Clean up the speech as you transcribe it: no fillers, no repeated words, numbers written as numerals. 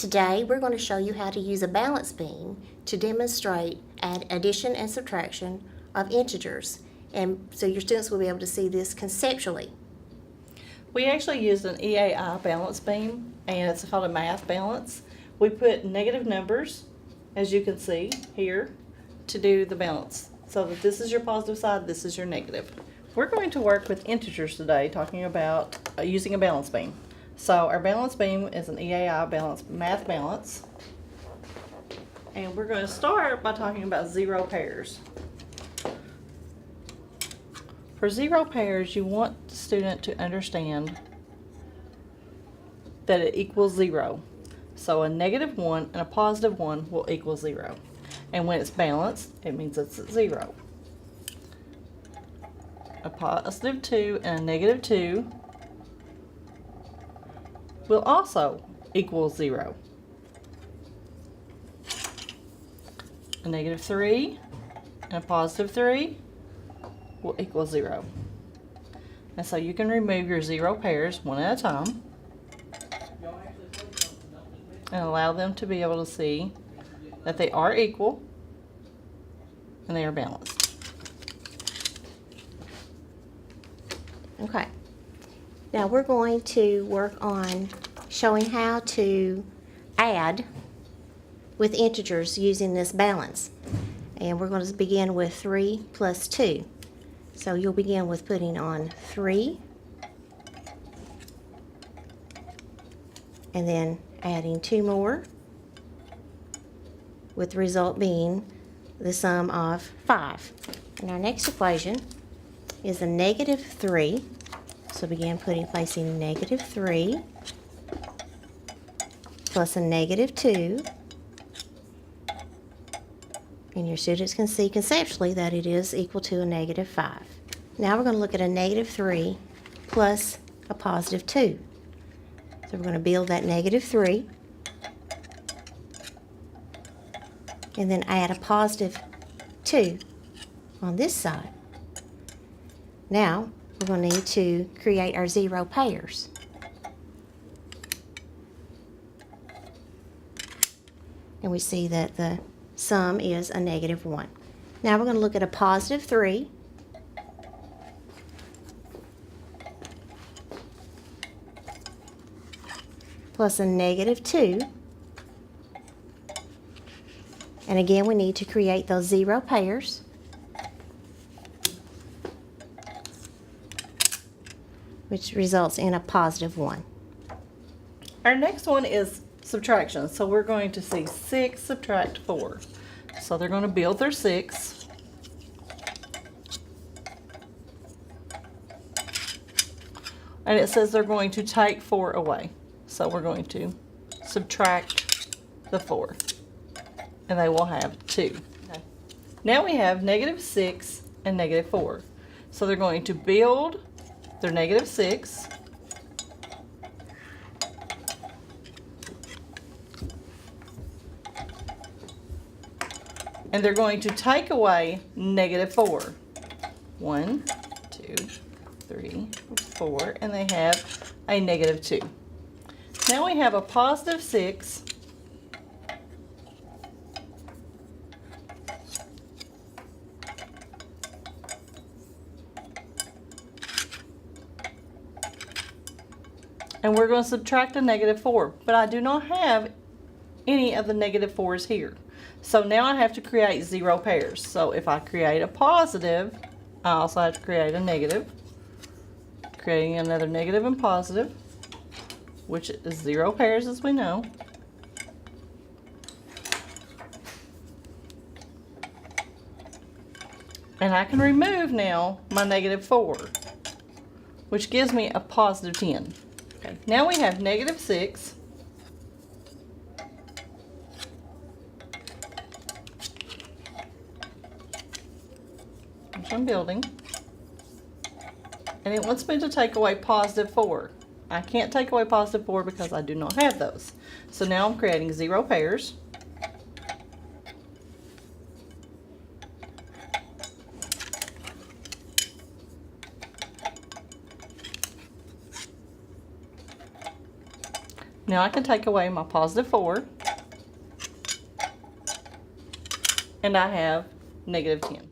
Today, we're going to show you how to use a balance beam to demonstrate addition and subtraction of integers. And so your students will be able to see this conceptually. We actually used an EAI balance beam, and it's called a math balance. We put negative numbers, as you can see here, to do the balance. So that this is your positive side, this is your negative. We're going to work with integers today, talking about using a balance beam. So our balance beam is an EAI balance, math balance. And we're going to start by talking about zero pairs. For zero pairs, you want the student to understand that it equals zero. So a negative 1 and a positive 1 will equal 0. And when it's balanced, it means it's at 0. A positive 2 and a negative 2 will also equal 0. A negative 3 and a positive 3 will equal 0. And so you can remove your zero pairs one at a time and allow them to be able to see that they are equal and they are balanced. Okay. Now we're going to work on showing how to add with integers using this balance. And we're going to begin with 3 plus 2. So you'll begin with putting on 3 and then adding 2 more, with the result being the sum of 5. And our next equation is a negative 3. So begin placing negative 3 plus a negative 2. And your students can see conceptually that it is equal to a negative 5. Now we're going to look at a negative 3 plus a positive 2. So we're going to build that negative 3 and then add a positive 2 on this side. Now we're going to need to create our zero pairs. And we see that the sum is a negative 1. Now we're going to look at a positive 3 plus a negative 2. And again, we need to create those zero pairs. Which results in a positive 1. Our next one is subtraction. So we're going to see 6 subtract 4. So they're going to build their 6. And it says they're going to take 4 away. So we're going to subtract the 4. And they will have 2. Okay. Now we have negative 6 and negative 4. So they're going to build their negative 6. And they're going to take away negative 4. 1, 2, 3, 4, and they have a negative 2. Now we have a positive 6 and we're going to subtract a negative 4, but I do not have any of the negative 4s here. So now I have to create zero pairs. So if I create a positive, I also have to create a negative. Creating another negative and positive, which is zero pairs as we know. And I can remove now my negative 4, which gives me a positive 10. Okay. Now we have negative 6. Which I'm building. And it wants me to take away positive 4. I can't take away positive 4 because I do not have those. So now I'm creating zero pairs. Now I can take away my positive 4, and I have negative 10.